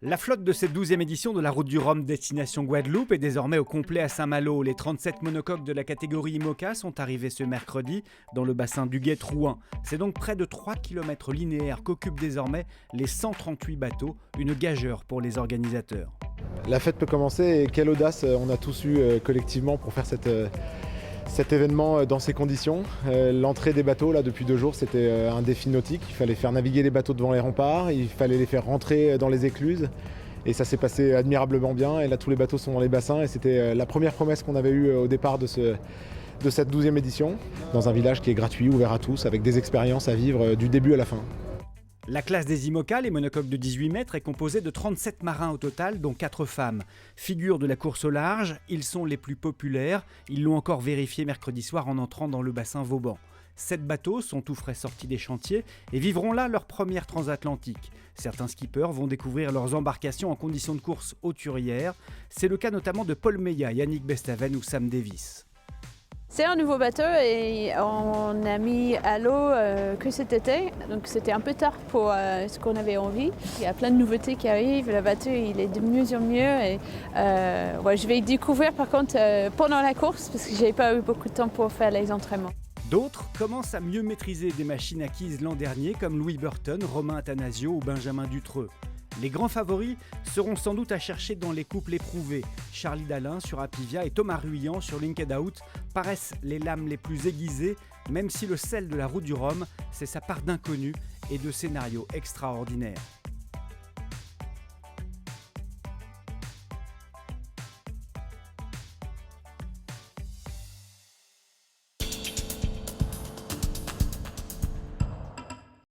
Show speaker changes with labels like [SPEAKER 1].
[SPEAKER 1] La flotte de cette 12e édition de la Route du Rhum destination Guadeloupe est désormais au complet à Saint-Malo. Les 37 monocoques de la catégorie IMOCA sont arrivés ce mercredi dans le bassin du Guet-Trouin. C'est donc près de 3 km linéaires qu'occupent désormais les 138 bateaux, une gageure pour les organisateurs.
[SPEAKER 2] La fête peut commencer et quelle audace on a tous eu collectivement pour faire cet événement dans ces conditions. L'entrée des bateaux là, depuis 2 jours, c'était un défi nautique. Il fallait faire naviguer les bateaux devant les remparts, il fallait les faire rentrer dans les écluses. Et ça s'est passé admirablement bien. Et là, tous les bateaux sont dans les bassins. Et c'était la première promesse qu'on avait eue au départ de cette 12e édition, dans un village qui est gratuit, ouvert à tous, avec des expériences à vivre du début à la fin.
[SPEAKER 1] La classe des IMOCA, les monocoques de 18 mètres, est composée de 37 marins au total, dont 4 femmes. Figures de la course au large, ils sont les plus populaires. Ils l'ont encore vérifié mercredi soir en entrant dans le bassin Vauban. 7 bateaux sont tout frais sortis des chantiers et vivront là leur première transatlantique. Certains skippers vont découvrir leurs embarcations en conditions de course hauturière. C'est le cas notamment de Paul Meillat, Yannick Bestaven ou Sam Davis.
[SPEAKER 3] C'est un nouveau bateau et on a mis à l'eau que cet été, donc c'était un peu tard pour ce qu'on avait envie. Il y a plein de nouveautés qui arrivent, le bateau il est de mieux en mieux et je vais y découvrir par contre pendant la course parce que j'ai pas eu beaucoup de temps pour faire les entraînements.
[SPEAKER 1] D'autres commencent à mieux maîtriser des machines acquises l'an dernier comme Louis Burton, Romain Attanasio ou Benjamin Dutreux. Les grands favoris seront sans doute à chercher dans les couples éprouvés. Charlie Dalin sur Apivia et Thomas Ruyant sur Linked Out paraissent les lames les plus aiguisées, même si le sel de la Route du Rhum, c'est sa part d'inconnu et de scénarios extraordinaires.